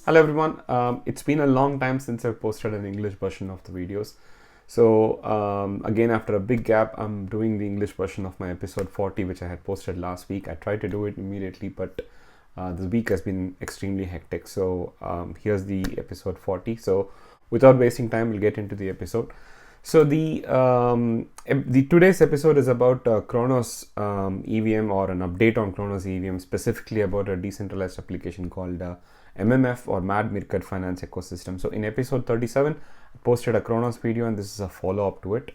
Hello everyone. It's been a long time since I've posted an English version of the videos. So again, after a big gap, I'm doing the English version of my episode 40, which I had posted last week. I tried to do it immediately, but this week has been extremely hectic. So here's the episode 40. So without wasting time, we'll get into the episode. So the today's episode is about Cronos EVM, or an update on Cronos EVM, specifically about a decentralized application called MMF, or Mad Meerkat Finance Ecosystem. So in episode 37, I posted a Cronos video, and this is a follow-up to it.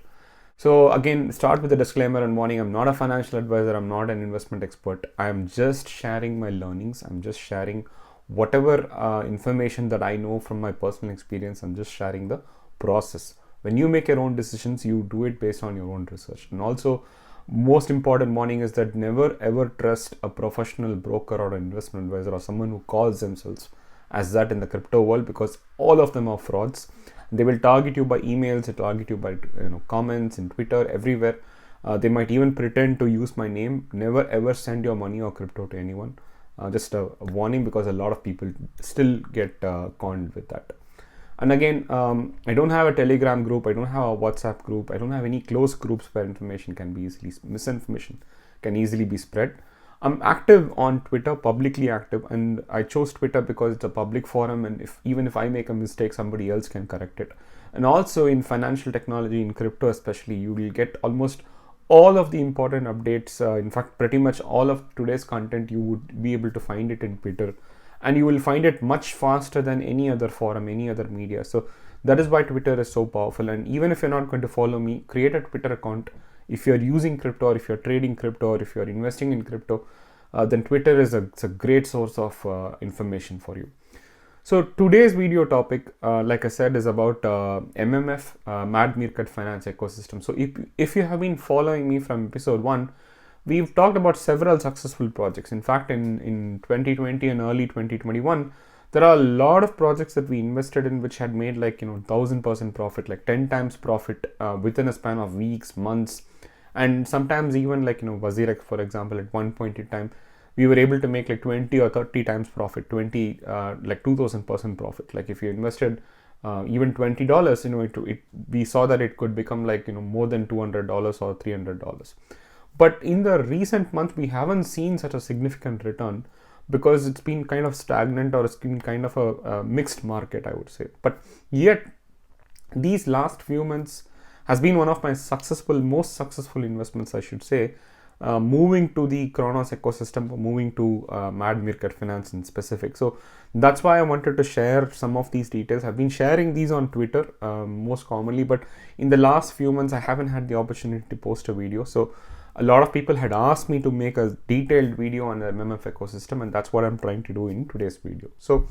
So again, start with a disclaimer and warning. I'm not a financial advisor. I'm not an investment expert. I'm just sharing my learnings. I'm just sharing whatever information that I know from my personal experience. I'm just sharing the process. When you make your own decisions, you do it based on your own research. And also, most important warning is that never ever trust a professional broker or an investment advisor or someone who calls themselves as that in the crypto world, because all of them are frauds. They will target you by emails, they target you by comments in Twitter, everywhere. They might even pretend to use my name. Never ever send your money or crypto to anyone. Just a warning, because a lot of people still get conned with that. And again, I don't have a Telegram group, I don't have a WhatsApp group, I don't have any close groups where misinformation can easily be spread. I'm active on Twitter, publicly active, and I chose Twitter because it's a public forum, and even if I make a mistake, somebody else can correct it. And also in financial technology, in crypto especially, you will get almost all of the important updates. In fact, pretty much all of today's content, you would be able to find it in Twitter. And you will find it much faster than any other forum, any other media. So that is why Twitter is so powerful. And even if you're not going to follow me, create a Twitter account. If you're using crypto, or if you're trading crypto, or if you're investing in crypto, then Twitter is a great source of information for you. So today's video topic, like I said, is about MMF, Mad Meerkat Finance Ecosystem. So if you have been following me from episode 1, we've talked about several successful projects. In fact, in 2020 and early 2021, there are a lot of projects that we invested in which had made 1,000% profit, like 10 times profit within a span of weeks, months, and sometimes even Wazirex, for example, at one point in time, we were able to make 20 or 30 times profit, 2,000% profit. Like if you invested even $20, we saw that it could become more than $200 or $300. But in the recent months, we haven't seen such a significant return, because it's been kind of stagnant, or it's been kind of a mixed market, I would say. But yet, these last few months has been one of my most successful investments, I should say, moving to the Cronos ecosystem, moving to Mad Meerkat Finance in specific. So that's why I wanted to share some of these details. I've been sharing these on Twitter most commonly, but in the last few months, I haven't had the opportunity to post a video. So a lot of people had asked me to make a detailed video on the MMF ecosystem, and that's what I'm trying to do in today's video. So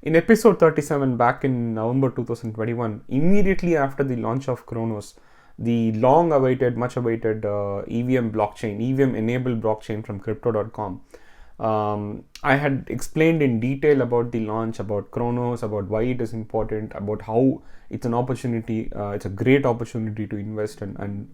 in episode 37, back in November 2021, immediately after the launch of Cronos, the long-awaited, much-awaited EVM blockchain, EVM-enabled blockchain from Crypto.com, I had explained in detail about the launch, about Cronos, about why it is important, about how it's an opportunity, it's a great opportunity to invest and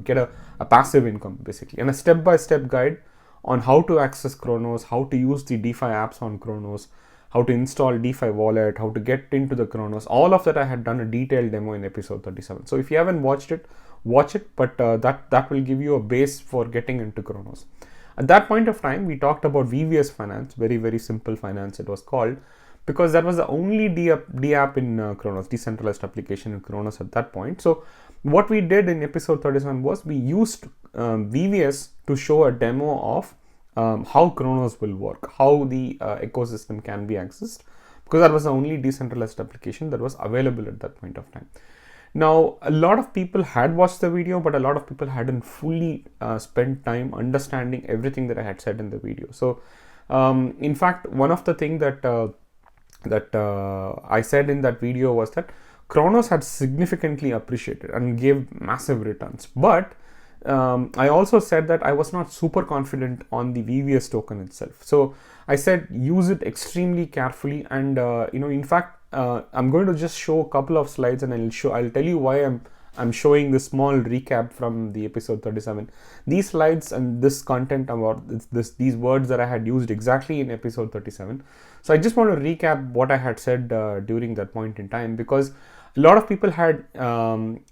get a passive income, basically, and a step-by-step guide on how to access Cronos, how to use the DeFi apps on Cronos, how to install DeFi wallet, how to get into the Cronos. All of that I had done a detailed demo in episode 37. So if you haven't watched it, watch it, but that will give you a base for getting into Cronos. At that point of time, we talked about VVS Finance, very, very simple finance it was called, because that was the only DApp in Cronos, decentralized application in Cronos at that point. So what we did in episode 37 was we used VVS to show a demo of how Cronos will work, how the ecosystem can be accessed, because that was the only decentralized application that was available at that point of time. Now, a lot of people had watched the video, but a lot of people hadn't fully spent time understanding everything that I had said in the video. So, in fact, one of the things that I said in that video was that Cronos had significantly appreciated and gave massive returns. But I also said that I was not super confident on the VVS token itself. So I said use it extremely carefully, and in fact, I'm going to just show a couple of slides, and I'll tell you why I'm showing this small recap from the episode 37. These slides and this content about these words that I had used exactly in episode 37. So I just want to recap what I had said during that point in time, because a lot of people had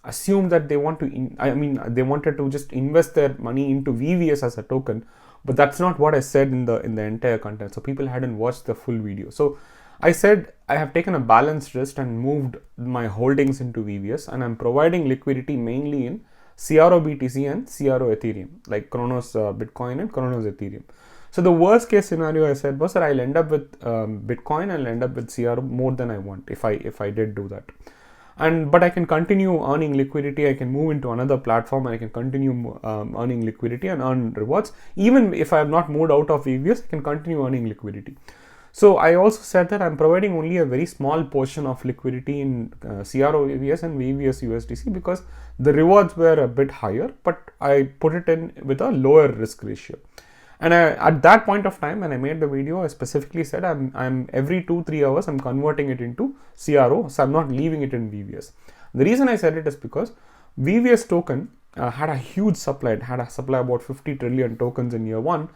assumed that they they wanted to just invest their money into VVS as a token, but that's not what I said in the entire content. So people hadn't watched the full video. So I said I have taken a balanced risk and moved my holdings into VVS, and I'm providing liquidity mainly in CRO BTC and CRO Ethereum, like Cronos Bitcoin and Cronos Ethereum. So the worst case scenario I said was that I'll end up with Bitcoin and I'll end up with CRO more than I want if I did do that. But I can continue earning liquidity. I can move into another platform and I can continue earning liquidity and earn rewards. Even if I have not moved out of VVS, I can continue earning liquidity. So I also said that I'm providing only a very small portion of liquidity in CRO VVS and VVS USDC because the rewards were a bit higher, but I put it in with a lower risk ratio. And at that point of time, when I made the video, I specifically said I'm every 2-3 hours I'm converting it into CRO, so I'm not leaving it in VVS. The reason I said it is because VVS token had a huge supply. It had a supply about 50 trillion tokens in year 1,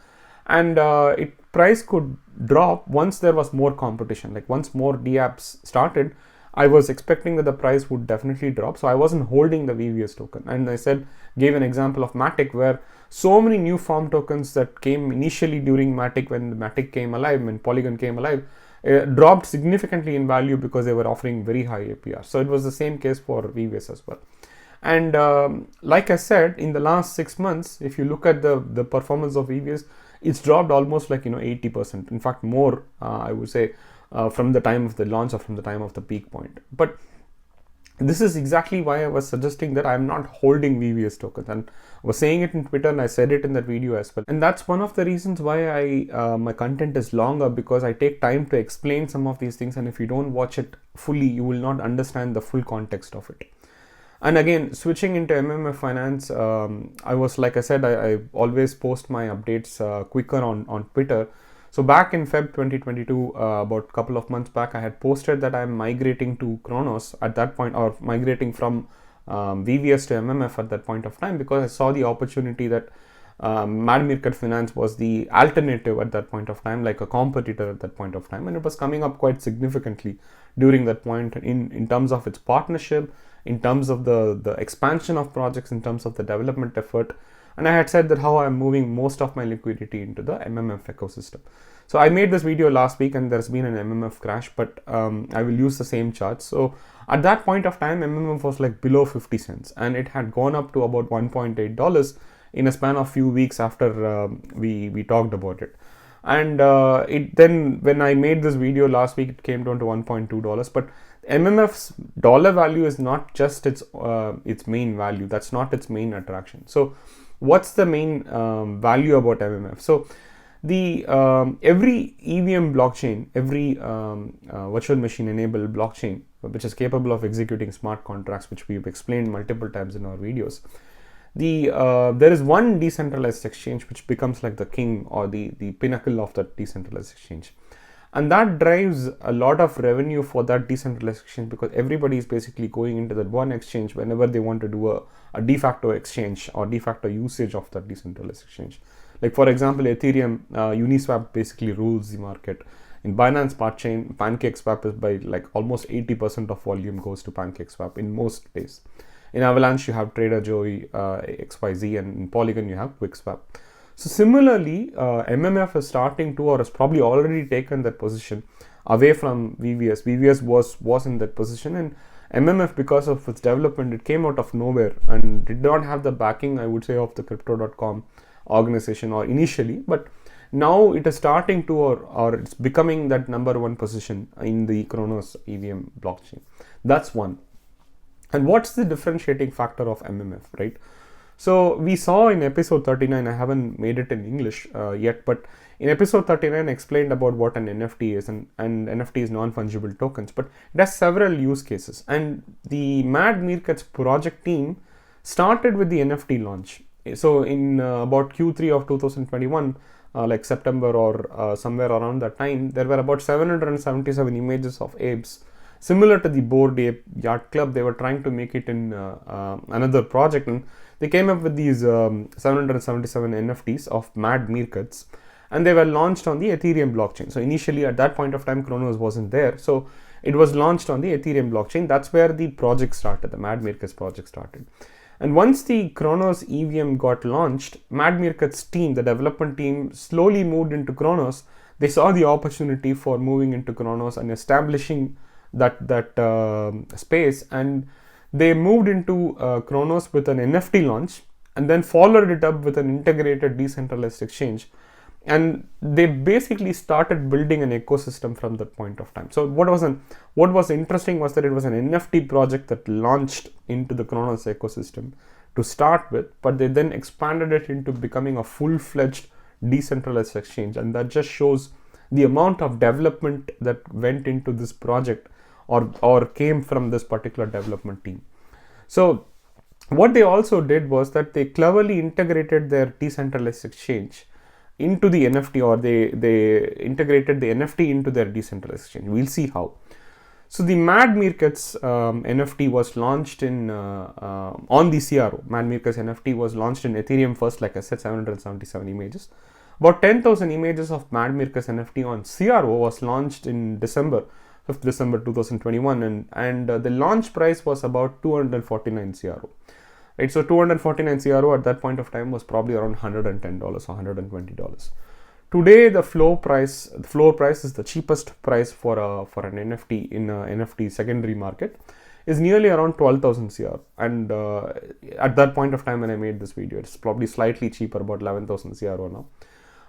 and its price could drop once there was more competition. Like once more dApps started, I was expecting that the price would definitely drop, so I wasn't holding the VVS token. And I gave an example of Matic, where so many new farm tokens that came initially during Matic, when the Matic came alive, when Polygon came alive, dropped significantly in value because they were offering very high APR. So it was the same case for VVS as well. And like I said, in the last 6 months, if you look at the performance of VVS, it's dropped almost like 80%. In fact, more I would say from the time of the launch or from the time of the peak point. But this is exactly why I was suggesting that I'm not holding VVS tokens, and I was saying it in Twitter and I said it in that video as well. And that's one of the reasons why my content is longer, because I take time to explain some of these things, and if you don't watch it fully, you will not understand the full context of it. And again, switching into MMF finance, I was, like I said, I always post my updates quicker on Twitter. So back in Feb 2022, about a couple of months back, I had posted that I'm migrating to Cronos at that point, or migrating from VVS to MMF at that point of time, because I saw the opportunity that Mad Meerkat Finance was the alternative at that point of time, like a competitor at that point of time, and it was coming up quite significantly during that point in terms of its partnership, in terms of the expansion of projects, in terms of the development effort. And I had said that how I'm moving most of my liquidity into the MMF ecosystem. So I made this video last week and there's been an MMF crash, but I will use the same chart. So at that point of time, MMF was like below 50 cents and it had gone up to about $1.8 in a span of few weeks after we talked about it. And it then, when I made this video last week, it came down to $1.2. But MMF's dollar value is not just its main value. That's not its main attraction. So what's the main value about MMF? So the every EVM blockchain, every virtual machine enabled blockchain, which is capable of executing smart contracts, which we've explained multiple times in our videos, there is one decentralized exchange which becomes like the king or the pinnacle of that decentralized exchange, and that drives a lot of revenue for that decentralized exchange, because everybody is basically going into that one exchange whenever they want to do a de facto exchange or de facto usage of that decentralized exchange. Like for example, Ethereum, Uniswap basically rules the market. In Binance Smart Chain, PancakeSwap is by like almost 80% of volume goes to PancakeSwap in most days. In Avalanche, you have Trader Joey, XYZ, and in Polygon, you have QuickSwap. So similarly, MMF is starting to, or has probably already taken that position away from VVS. VVS was in that position, and MMF, because of its development, it came out of nowhere and did not have the backing, I would say, of the Crypto.com organization or initially, but now it is starting to, or it's becoming that number one position in the Cronos EVM blockchain. That's one. And what's the differentiating factor of MMF, right? So we saw in episode 39, I haven't made it in English yet, but in episode 39 I explained about what an NFT is, and NFT is non-fungible tokens, but it has several use cases. And the Mad Meerkats project team started with the NFT launch. So in about Q3 of 2021, like September or somewhere around that time, there were about 777 images of apes similar to the Bored Ape Yacht Club. They were trying to make it in another project, and they came up with these 777 NFTs of mad Meerkats, and they were launched on the Ethereum blockchain. So initially at that point of time, Cronos wasn't there, so it was launched on the Ethereum blockchain. That's where the project started, the Mad Meerkats project started. And once the Cronos EVM got launched, Mad Meerkats team, the development team, slowly moved into Cronos. They saw the opportunity for moving into Cronos and establishing that space, and they moved into Cronos with an NFT launch, and then followed it up with an integrated decentralized exchange. And they basically started building an ecosystem from that point of time. So what was interesting was that it was an NFT project that launched into the Cronos ecosystem to start with, but they then expanded it into becoming a full-fledged decentralized exchange. And that just shows the amount of development that went into this project or came from this particular development team. So what they also did was that they cleverly integrated their decentralized exchange into the NFT, or they integrated the NFT into their decentralized exchange. We'll see how. So the Mad Meerkats NFT was launched in on the CRO. Mad Meerkats NFT was launched in Ethereum first, like I said, 777 images. About 10,000 images of Mad Meerkats NFT on CRO was launched in December 2021, and the launch price was about 249 CRO. Right, so 249 CRO at that point of time was probably around $110 or $120. Today, the floor price is the cheapest price for an NFT in an NFT secondary market, is nearly around 12,000 CR. And at that point of time when I made this video, it's probably slightly cheaper, about 11,000 CRO now.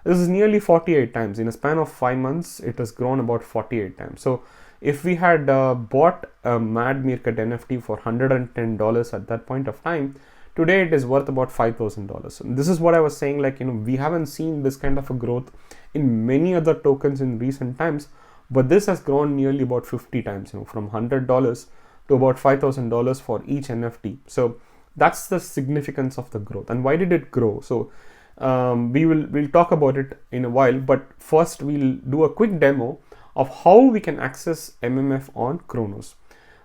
This is nearly 48 times. In a span of 5 months, it has grown about 48 times. So if we had bought a Mad Meerkat NFT for $110 at that point of time, today it is worth about $5,000. And this is what I was saying, like, we haven't seen this kind of a growth in many other tokens in recent times, but this has grown nearly about 50 times, from $100 to about $5,000 for each NFT. So that's the significance of the growth. And why did it grow? So we'll talk about it in a while, but first we'll do a quick demo of how we can access MMF on Cronos,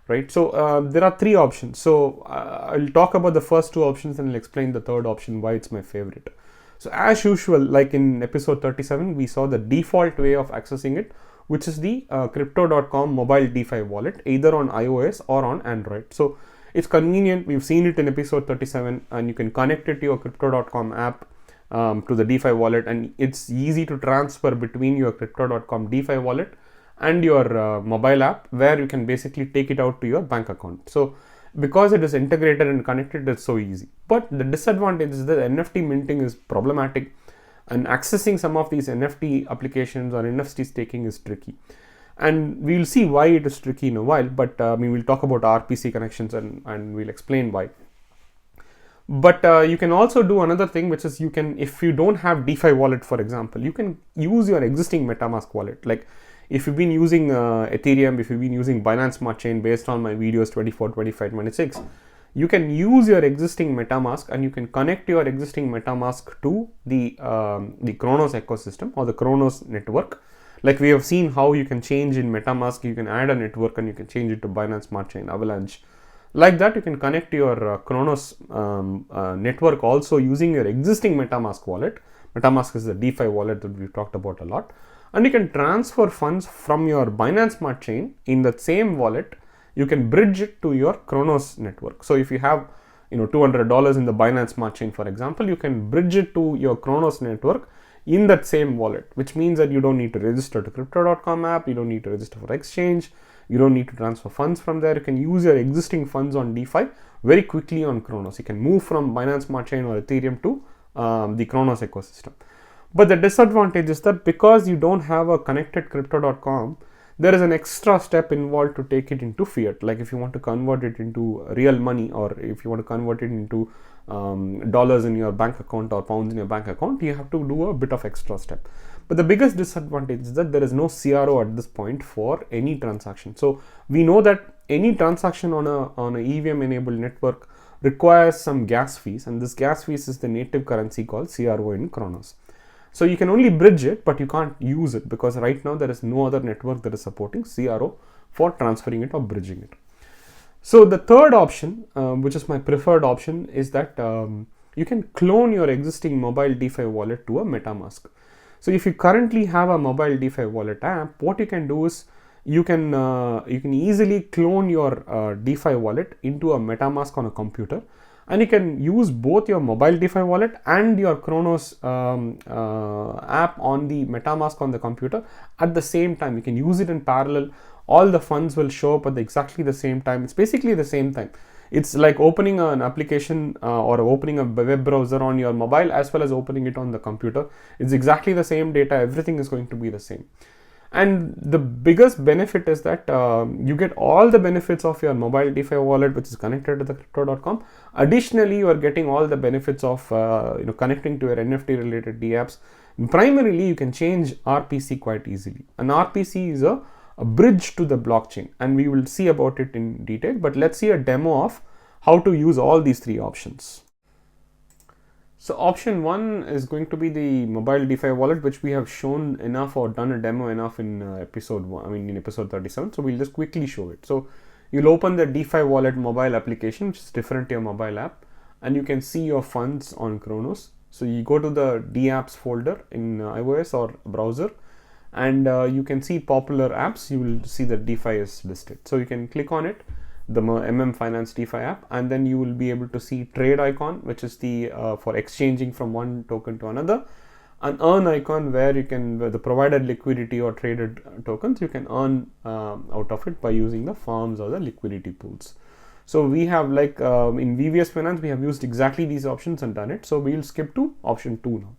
right? So there are 3 options. So I'll talk about the first 2 options and I'll explain the third option, why it's my favorite. So as usual, like in episode 37, we saw the default way of accessing it, which is the Crypto.com mobile DeFi wallet, either on iOS or on Android. So it's convenient. We've seen it in episode 37, and you can connect it to your Crypto.com app, to the DeFi wallet, and it's easy to transfer between your Crypto.com DeFi wallet and your mobile app, where you can basically take it out to your bank account. So because it is integrated and connected, it's so easy. But the disadvantage is that NFT minting is problematic, and accessing some of these NFT applications or NFT staking is tricky. And we'll see why it is tricky in a while, but we'll talk about RPC connections and we'll explain why. But you can also do another thing, which is if you don't have DeFi wallet, for example, you can use your existing MetaMask wallet. Like if you've been using Ethereum, if you've been using Binance Smart Chain based on my videos 24, 25, 26, you can use your existing MetaMask and you can connect your existing MetaMask to the Cronos ecosystem or the Cronos network. Like we have seen how you can change in MetaMask, you can add a network and you can change it to Binance Smart Chain, Avalanche. Like that, you can connect your Cronos network also using your existing MetaMask wallet. MetaMask is the DeFi wallet that we've talked about a lot. And you can transfer funds from your Binance Smart Chain in that same wallet. You can bridge it to your Cronos network. So if you have $200 in the Binance Smart Chain, for example, you can bridge it to your Cronos network in that same wallet, which means that you don't need to register to Crypto.com app, you don't need to register for exchange, you don't need to transfer funds from there. You can use your existing funds on DeFi very quickly on Cronos. You can move from Binance Smart Chain or Ethereum to the Cronos ecosystem. But the disadvantage is that because you don't have a connected Crypto.com, there is an extra step involved to take it into fiat. Like if you want to convert it into real money, or if you want to convert it into dollars in your bank account or pounds in your bank account, you have to do a bit of extra step. But the biggest disadvantage is that there is no CRO at this point for any transaction. So we know that any transaction on a EVM enabled network requires some gas fees, and this gas fees is the native currency called CRO in Cronos. So you can only bridge it, but you can't use it because right now there is no other network that is supporting CRO for transferring it or bridging it. So the third option, which is my preferred option, is that you can clone your existing mobile DeFi wallet to a MetaMask. So if you currently have a mobile DeFi wallet app, what you can do is you can easily clone your DeFi wallet into a MetaMask on a computer, and you can use both your mobile DeFi wallet and your Cronos app on the MetaMask on the computer at the same time. You can use it in parallel. All the funds will show up at exactly the same time. It's basically the same time. It's like opening an application or opening a web browser on your mobile as well as opening it on the computer. It's exactly the same data. Everything is going to be the same. And the biggest benefit is that you get all the benefits of your mobile DeFi wallet, which is connected to the crypto.com. Additionally, you are getting all the benefits of connecting to your NFT related dApps. Primarily, you can change RPC quite easily. An RPC is a bridge to the blockchain, and we will see about it in detail. But let's see a demo of how to use all these three options. So option 1 is going to be the mobile DeFi wallet, which we have shown enough or done a demo enough in episode 37. So we'll just quickly show it. So you'll open the DeFi wallet mobile application, which is different to your mobile app, and you can see your funds on Cronos. So you go to the dApps folder in iOS or browser, and you can see popular apps. You will see that DeFi is listed. So you can click on it, the MM Finance DeFi app, and then you will be able to see trade icon, which is the for exchanging from one token to another, an earn icon where you can, the provided liquidity or traded tokens, you can earn out of it by using the farms or the liquidity pools. So we have, like in VVS Finance, we have used exactly these options and done it. So we'll skip to option 2 now.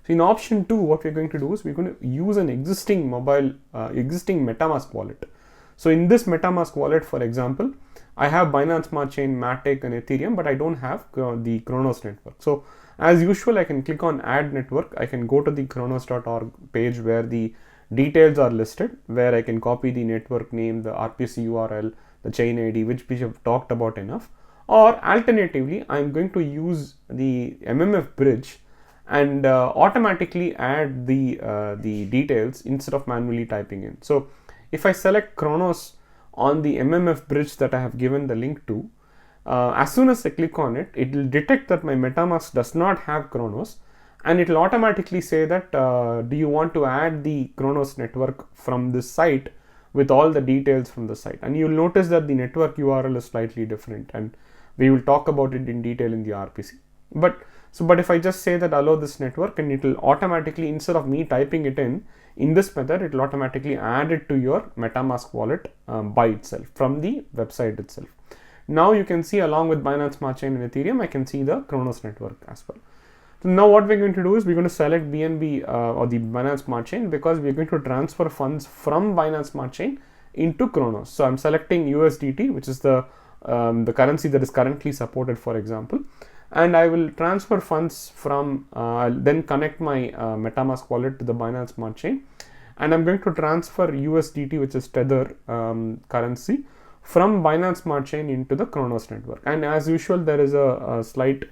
So in option 2, what we're going to do is we're going to use an existing existing MetaMask wallet. So in this MetaMask wallet, for example, I have Binance Smart Chain, Matic and Ethereum, but I don't have the Cronos network. So as usual, I can click on add network. I can go to the Cronos.org page where the details are listed, where I can copy the network name, the RPC URL, the chain ID, which we have talked about enough. Or alternatively, I'm going to use the MMF bridge and automatically add the details instead of manually typing in. So if I select Cronos on the MMF bridge that I have given the link to, as soon as I click on it, it will detect that my MetaMask does not have Cronos, and it will automatically say that do you want to add the Cronos network from this site with all the details from the site. And you'll notice that the network URL is slightly different, and we will talk about it in detail in the RPC. But if I just say that allow this network, and it will automatically, instead of me typing it in this method, it will automatically add it to your MetaMask wallet by itself from the website itself. Now you can see, along with Binance Smart Chain and Ethereum, I can see the Cronos network as well. So now what we're going to do is we're going to select BNB or the Binance Smart Chain, because we're going to transfer funds from Binance Smart Chain into Cronos. So I'm selecting USDT, which is the currency that is currently supported, for example. And I will transfer funds from, I'll then connect my MetaMask wallet to the Binance Smart Chain, and I'm going to transfer USDT, which is Tether currency, from Binance Smart Chain into the Cronos network. And as usual, there is a slight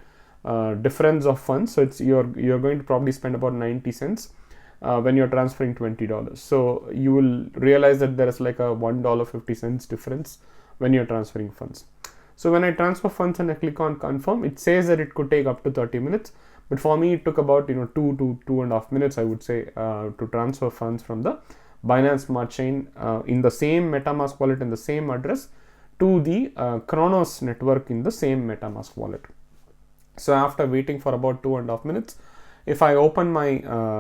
difference of funds. So it's you're going to probably spend about 90 cents when you're transferring $20. So you will realize that there is like a $1.50 difference when you're transferring funds. So when I transfer funds and I click on confirm, it says that it could take up to 30 minutes. But for me, it took about 2 to 2.5 minutes, I would say, to transfer funds from the Binance Smart Chain in the same MetaMask wallet in the same address to the Cronos network in the same MetaMask wallet. So after waiting for about 2.5 minutes, if I open my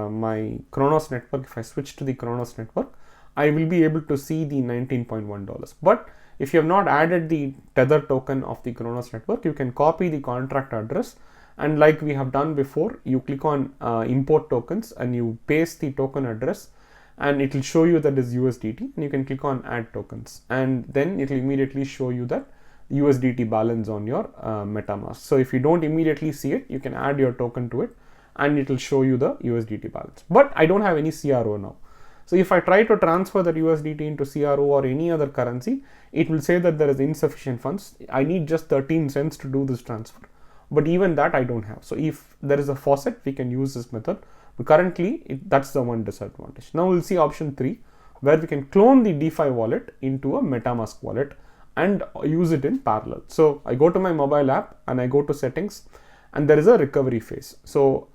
my Cronos network, if I switch to the Cronos network, I will be able to see the $19.1. But if you have not added the Tether token of the Cronos network, you can copy the contract address, and like we have done before, you click on import tokens and you paste the token address, and it will show you that is USDT, and you can click on add tokens, and then it will immediately show you that USDT balance on your MetaMask. So if you don't immediately see it, you can add your token to it and it will show you the USDT balance. But I don't have any CRO now. So if I try to transfer that USDT into CRO or any other currency, it will say that there is insufficient funds. I need just 13 cents to do this transfer. But even that I don't have. So if there is a faucet, we can use this method. But currently, that's the one disadvantage. Now we'll see option 3, where we can clone the DeFi wallet into a MetaMask wallet and use it in parallel. So I go to my mobile app and I go to settings, and there is a recovery phase. So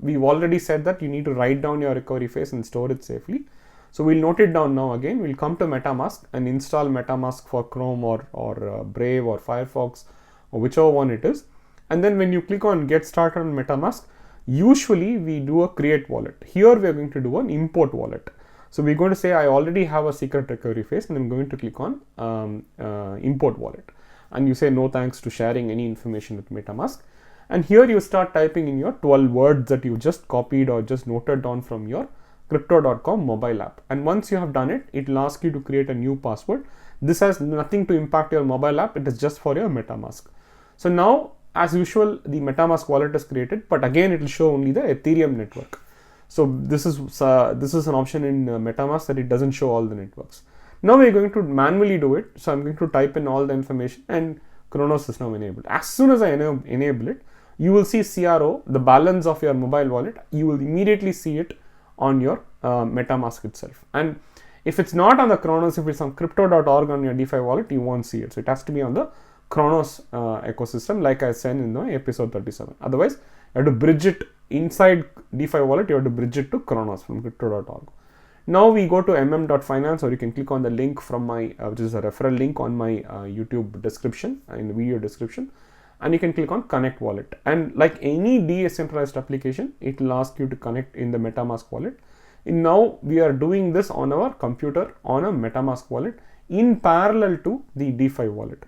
we've already said that you need to write down your recovery phase and store it safely. So we'll note it down now again. We'll come to MetaMask and install MetaMask for Chrome or Brave or Firefox or whichever one it is. And then when you click on get started on MetaMask, usually we do a create wallet. Here we are going to do an import wallet. So we're going to say I already have a secret recovery phase, and I'm going to click on import wallet. And you say no thanks to sharing any information with MetaMask. And here you start typing in your 12 words that you just copied or just noted down from your crypto.com mobile app. And once you have done it, it will ask you to create a new password. This has nothing to impact your mobile app. It is just for your MetaMask. So now, as usual, the MetaMask wallet is created, but again, it will show only the Ethereum network. So this is an option in MetaMask that it doesn't show all the networks. Now we're going to manually do it. So I'm going to type in all the information, and Cronos is now enabled. As soon as I enable it, you will see CRO, the balance of your mobile wallet. You will immediately see it on your MetaMask itself. And if it's not on the Cronos, if it's on crypto.org on your DeFi wallet, you won't see it. So it has to be on the Cronos ecosystem, like I said in the episode 37. Otherwise, you have to bridge it inside DeFi wallet. You have to bridge it to Cronos from crypto.org. Now we go to mm.finance, or you can click on the link from my, which is a referral link on my YouTube description, in the video description. And you can click on connect wallet, and like any decentralized application, it will ask you to connect in the MetaMask wallet. And now we are doing this on our computer on a MetaMask wallet in parallel to the DeFi wallet.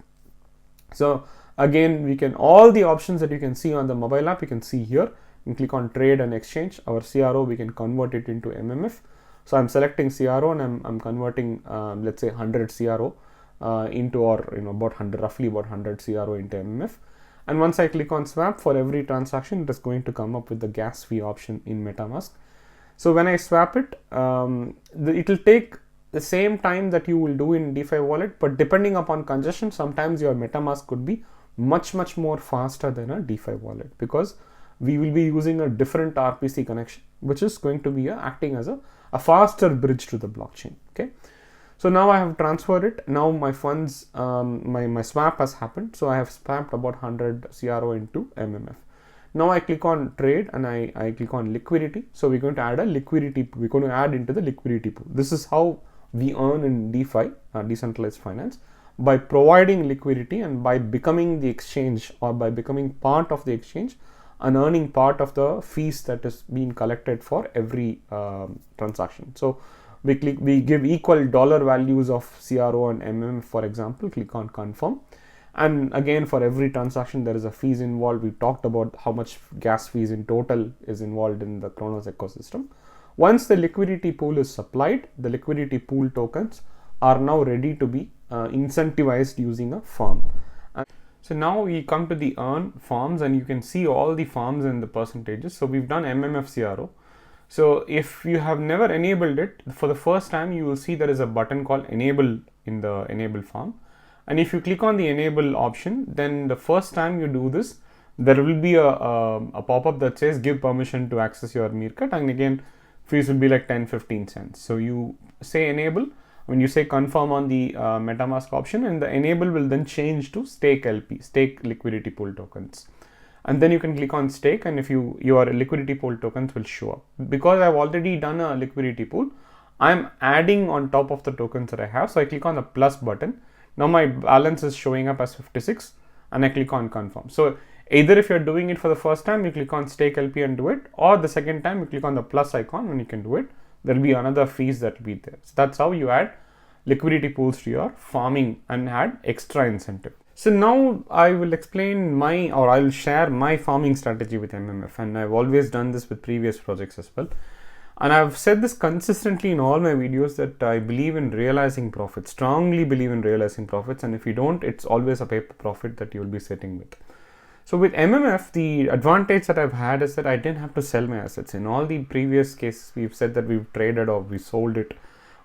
So again, we can, all the options that you can see on the mobile app, you can see here. You can click on trade and exchange. Our CRO, we can convert it into MMF. So I'm selecting CRO, and I'm converting let's say 100 CRO into, or about 100, roughly about 100 CRO into MMF. And once I click on swap, for every transaction, it is going to come up with the gas fee option in MetaMask. So when I swap it, it will take the same time that you will do in DeFi wallet, but depending upon congestion, sometimes your MetaMask could be much more faster than a DeFi wallet, because we will be using a different RPC connection, which is going to be acting as a faster bridge to the blockchain. Okay. So now I have transferred it. Now my funds, my swap has happened. So I have swapped about 100 CRO into MMF. Now I click on trade, and I click on liquidity. So we're going to add a liquidity. We're going to add into the liquidity pool. This is how we earn in DeFi, decentralized finance, by providing liquidity and by becoming the exchange, or by becoming part of the exchange and earning part of the fees that is being collected for every transaction. So we give equal dollar values of CRO and MM, for example. Click on confirm, and again, for every transaction there is a fees involved. We talked about how much gas fees in total is involved in the Cronos ecosystem. Once the liquidity pool is supplied, the liquidity pool tokens are now ready to be incentivized using a farm. And so now we come to the earn farms, and you can see all the farms and the percentages. So we've done MMF CRO. So if you have never enabled it, for the first time, you will see there is a button called enable in the enable farm. And if you click on the enable option, then the first time you do this, there will be a pop-up that says give permission to access your Meerkat, and again, fees will be like 10-15 cents. So you say enable when you say confirm on the MetaMask option, and the enable will then change to stake LP, stake liquidity pool tokens. And then you can click on stake, and if your liquidity pool tokens will show up. Because I've already done a liquidity pool, I'm adding on top of the tokens that I have. So I click on the plus button. Now my balance is showing up as 56, and I click on confirm. So either if you're doing it for the first time, you click on stake LP and do it, or the second time you click on the plus icon and you can do it. There will be another fees that will be there. So that's how you add liquidity pools to your farming and add extra incentive. So now I will explain I'll share my farming strategy with MMF, and I've always done this with previous projects as well. And I've said this consistently in all my videos that I believe in realizing profits, strongly believe in realizing profits. And if you don't, it's always a paper profit that you will be sitting with. So with MMF, the advantage that I've had is that I didn't have to sell my assets. In all the previous cases, we've said that we've traded or we sold it.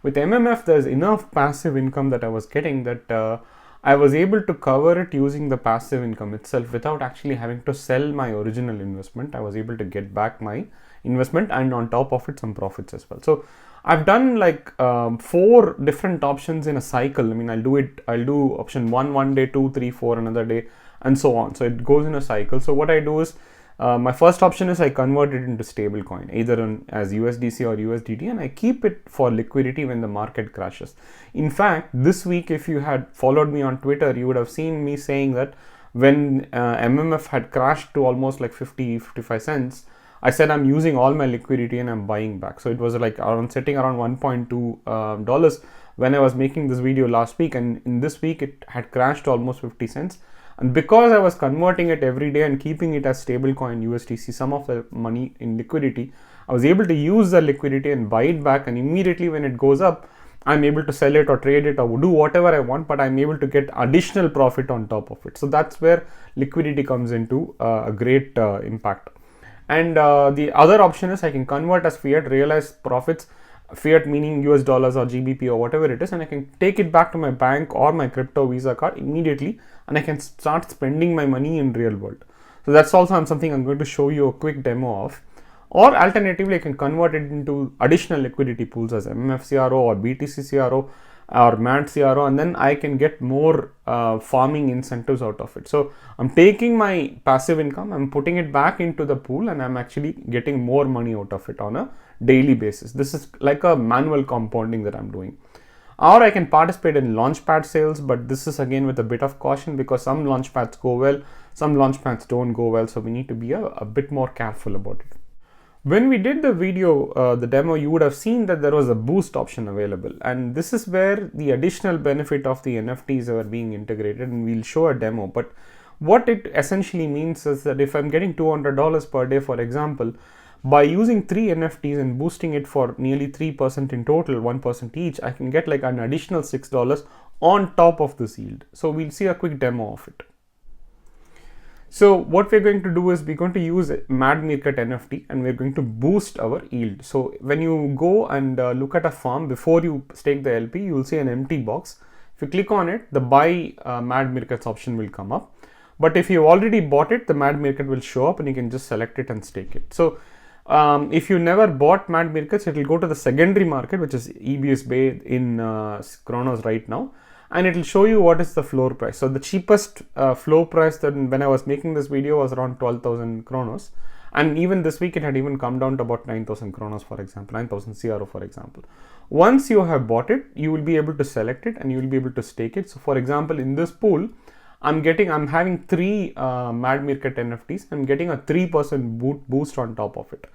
With MMF, there's enough passive income that I was getting that I was able to cover it using the passive income itself without actually having to sell my original investment. I was able to get back my investment and on top of it some profits as well. So I've done like 4 different options in a cycle. I mean, I'll do option 1 one day, 2, 3, 4 another day, and so on. So it goes in a cycle. So what I do is, my first option is I convert it into stable coin, either as USDC or USDT, and I keep it for liquidity when the market crashes. In fact, this week, if you had followed me on Twitter, you would have seen me saying that when MMF had crashed to almost like 55 cents, I said I'm using all my liquidity and I'm buying back. So it was like sitting around $1.2 when I was making this video last week, and in this week it had crashed to almost 50 cents. And because I was converting it every day and keeping it as stablecoin USDC, some of the money in liquidity, I was able to use the liquidity and buy it back, and immediately when it goes up, I'm able to sell it or trade it or do whatever I want, but I'm able to get additional profit on top of it. So that's where liquidity comes into a great impact. And the other option is I can convert as fiat, realize profits, fiat meaning US dollars or GBP or whatever it is, and I can take it back to my bank or my crypto Visa card immediately, and I can start spending my money in real world. So that's also something I'm going to show you a quick demo of. Or alternatively, I can convert it into additional liquidity pools as MMF CRO or BTC CRO or MAT CRO, and then I can get more farming incentives out of it. So I'm taking my passive income, I'm putting it back into the pool, and I'm actually getting more money out of it on a daily basis. This is like a manual compounding that I'm doing. Or I can participate in launchpad sales, but this is again with a bit of caution because some launchpads go well, some launchpads don't go well, so we need to be a bit more careful about it. When we did the video, the demo, you would have seen that there was a boost option available, and this is where the additional benefit of the NFTs are being integrated, and we'll show a demo. But what it essentially means is that if I'm getting $200 per day, for example, by using 3 NFTs and boosting it for nearly 3% in total, 1% each, I can get like an additional $6 on top of this yield. So we'll see a quick demo of it. So what we're going to do is we're going to use Mad Meerkat NFT, and we're going to boost our yield. So when you go and look at a farm, before you stake the LP, you will see an empty box. If you click on it, the buy Mad Meerkats option will come up. But if you've already bought it, the Mad Meerkat will show up and you can just select it and stake it. So if you never bought Mad Meerkats, it will go to the secondary market, which is EBS Bay in Cronos right now, and it will show you what is the floor price. So the cheapest floor price that when I was making this video was around 12,000 Cronos, and even this week it had even come down to about 9,000 Cronos, for example, 9,000 CRO, for example. Once you have bought it, you will be able to select it and you will be able to stake it. So for example, in this pool, I'm having 3 Mad Meerkat NFTs. I'm getting a 3% boost on top of it.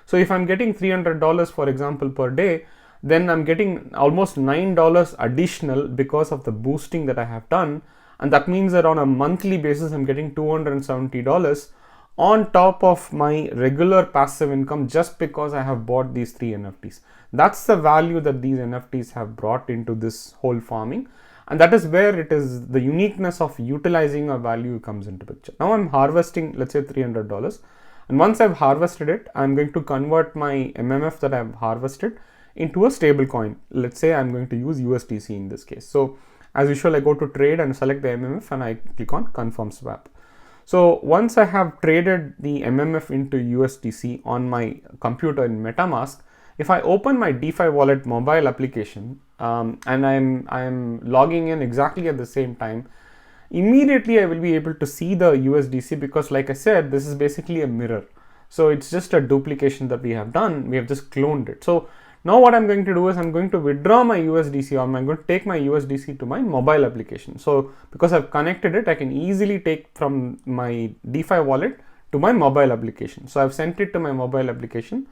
So if I'm getting $300, for example, per day, then I'm getting almost $9 additional because of the boosting that I have done. And that means that on a monthly basis, I'm getting $270 on top of my regular passive income just because I have bought these 3 NFTs. That's the value that these NFTs have brought into this whole farming. And that is where it is the uniqueness of utilizing a value comes into picture. Now I'm harvesting, let's say $300. And once I've harvested it, I'm going to convert my MMF that I've harvested into a stable coin. Let's say I'm going to use USDC in this case. So as usual, I go to trade and select the MMF and I click on confirm swap. So once I have traded the MMF into USDC on my computer in MetaMask, if I open my DeFi wallet mobile application and I'm logging in exactly at the same time, immediately I will be able to see the USDC because, like I said, this is basically a mirror. So it's just a duplication that we have done. We have just cloned it. So now what I'm going to do is I'm going to withdraw my USDC, or I'm going to take my USDC to my mobile application. So because I've connected it, I can easily take from my DeFi wallet to my mobile application. So I've sent it to my mobile application.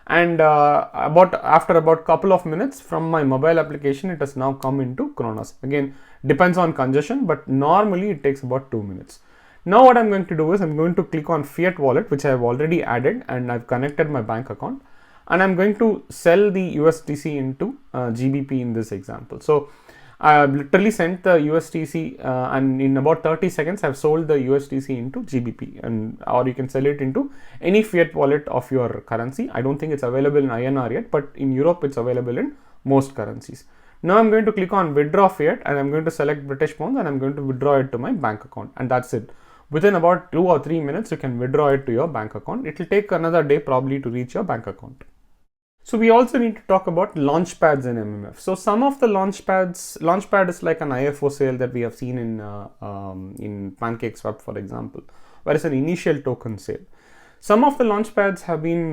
And after about couple of minutes from my mobile application, it has now come into Cronos. Again, depends on congestion, but normally it takes about 2 minutes. Now what I'm going to do is I'm going to click on Fiat wallet, which I have already added, and I've connected my bank account, and I'm going to sell the USDC into GBP in this example. So I've literally sent the USDC and in about 30 seconds I've sold the USDC into GBP, or you can sell it into any fiat wallet of your currency. I don't think it's available in INR yet, but in Europe it's available in most currencies. Now I'm going to click on withdraw fiat and I'm going to select British pounds and I'm going to withdraw it to my bank account, and that's it. Within about 2 or 3 minutes you can withdraw it to your bank account. It will take another day probably to reach your bank account. So we also need to talk about launchpads in MMF. So some of the launchpad is like an IFO sale that we have seen in PancakeSwap, for example, where it's an initial token sale. Some of the launchpads have been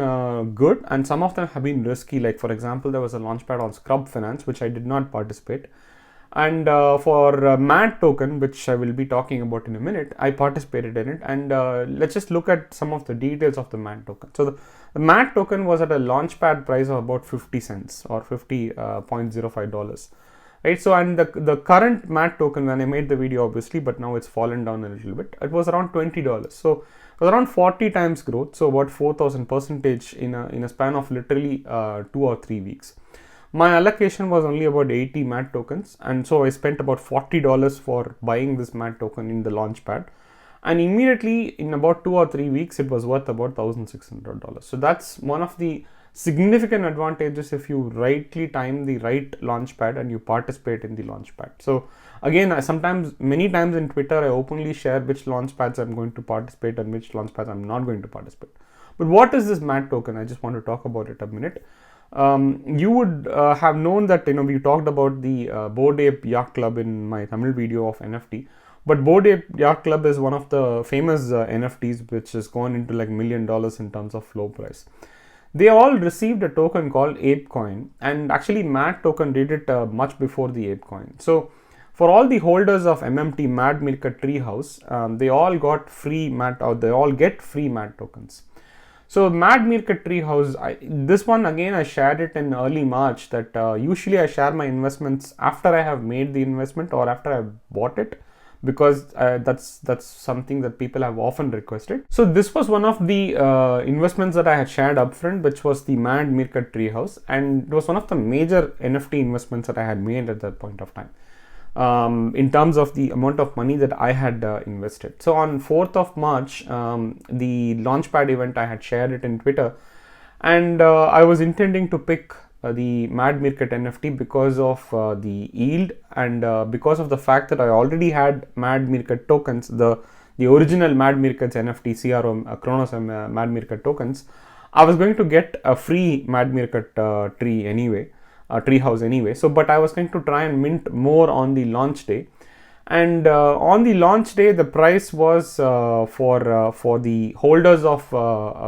good, and some of them have been risky. Like for example, there was a launchpad on Scrub Finance, which I did not participate. And for MAD token, which I will be talking about in a minute, I participated in it. And let's just look at some of the details of the MAD token. So the MAD token was at a launchpad price of about 50 cents or $50.05. Right. So, and the current MAD token, when I made the video, obviously, but now it's fallen down a little bit, it was around $20. So it was around 40 times growth. So about 4,000% in a span of literally 2 or 3 weeks. My allocation was only about 80 MAD tokens, and so I spent about $40 for buying this MAD token in the launchpad, and immediately in about 2 or 3 weeks it was worth about $1,600. So that's one of the significant advantages if you rightly time the right launchpad and you participate in the launchpad. So again, many times in Twitter I openly share which launchpads I'm going to participate and which launchpads I'm not going to participate. But what is this MAD token? I just want to talk about it a minute. You would have known that we talked about the Bored Ape Yacht Club in my Tamil video of NFT, but Bored Ape Yacht Club is one of the famous NFTs which has gone into like $1 million in terms of flow price. They all received a token called ApeCoin, and actually MAD token did it much before the ApeCoin. So for all the holders of MMT MAD Market Treehouse, they all got free MAD, or they all get free MAD tokens. So MAD Market Treehouse, this one again I shared it in early March, that usually I share my investments after I have made the investment or after I have bought it, because that's something that people have often requested. So this was one of the investments that I had shared upfront, which was the MAD Market Treehouse, and it was one of the major NFT investments that I had made at that point of time. In terms of the amount of money that I had invested. So on 4th of March, the Launchpad event, I had shared it in Twitter, and I was intending to pick the MAD Meerkat NFT because of the yield, and because of the fact that I already had MAD Meerkat tokens, the original MAD Meerkats NFT CRO, Cronos and MAD Meerkat tokens. I was going to get a free MAD Meerkat treehouse anyway. So, but I was going to try and mint more on the launch day, and on the launch day, the price was for the holders of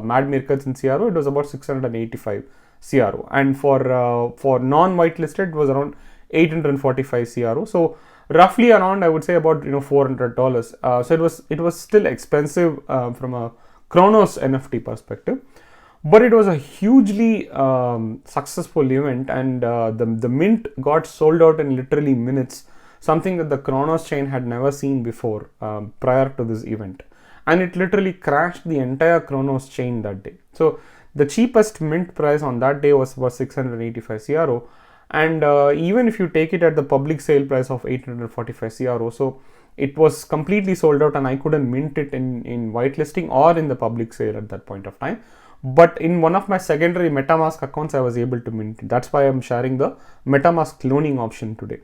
MAD Meerkats in CRO, it was about 685 CRO, and for non-whitelisted it was around 845 CRO. So roughly around, I would say, about $400. So it was still expensive from a Cronos NFT perspective. But it was a hugely successful event, and the mint got sold out in literally minutes, something that the Cronos chain had never seen before prior to this event. And it literally crashed the entire Cronos chain that day. So the cheapest mint price on that day was 685 CRO, and even if you take it at the public sale price of 845 CRO, so it was completely sold out, and I couldn't mint it in whitelisting or in the public sale at that point of time. But in one of my secondary MetaMask accounts, I was able to mint it. That's why I'm sharing the MetaMask cloning option today.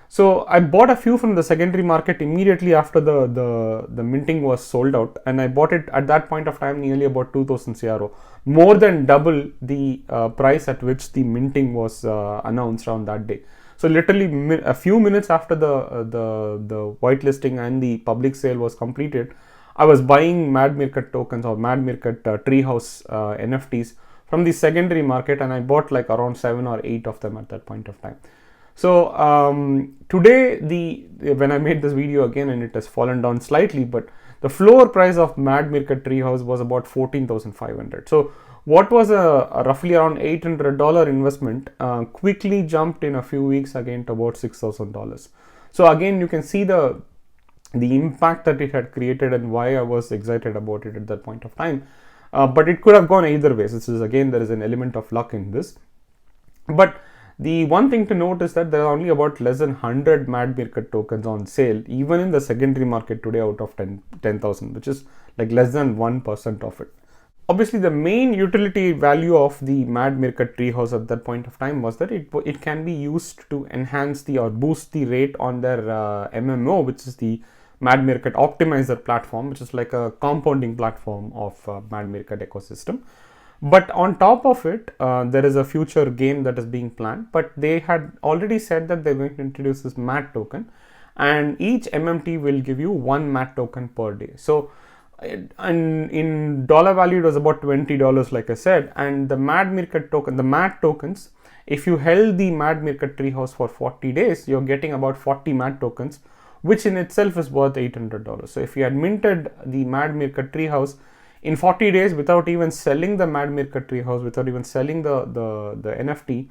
So I bought a few from the secondary market immediately after the minting was sold out, and I bought it at that point of time nearly about 2000 CRO, more than double the price at which the minting was announced on that day. So literally a few minutes after the whitelisting and the public sale was completed, I was buying MAD Meerkat tokens or MAD Meerkat Treehouse NFTs from the secondary market, and I bought like around 7 or 8 of them at that point of time. So today, when I made this video again, and it has fallen down slightly, but the floor price of MAD Meerkat Treehouse was about 14,500. So what was a roughly around $800 investment quickly jumped in a few weeks again to about $6,000. So again, you can see the impact that it had created and why I was excited about it at that point of time. But it could have gone either way. This is, again, there is an element of luck in this. But the one thing to note is that there are only about less than 100 MAD Meerkat tokens on sale, even in the secondary market today, out of 10,000, which is like less than 1% of it. Obviously, the main utility value of the MAD Meerkat Treehouse at that point of time was that it can be used to enhance or boost the rate on their MMO, which is the MAD Meerkat Optimizer platform, which is like a compounding platform of MAD Meerkat ecosystem. But on top of it, there is a future game that is being planned, but they had already said that they're going to introduce this MAT token, and each MMT will give you one MAT token per day. So and in dollar value it was about $20, like I said. And the Meerkat token, the MAT tokens, if you held the Meerkat Treehouse for 40 days, you're getting about 40 MAT tokens, which in itself is worth $800. So if you had minted the Meerkat Treehouse in 40 days without even selling the Meerkat Treehouse, without even selling the NFT,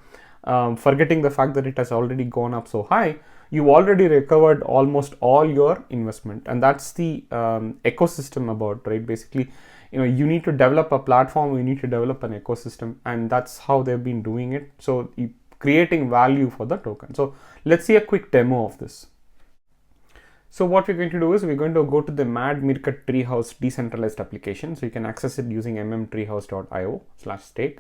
forgetting the fact that it has already gone up so high, you already recovered almost all your investment. And that's the ecosystem about, right? Basically, you need to develop a platform, you need to develop an ecosystem, and that's how they've been doing it. So creating value for the token. So let's see a quick demo of this. So what we're going to do is we're going to go to the Meerkat Treehouse decentralized application. So you can access it using mmtreehouse.io/stake.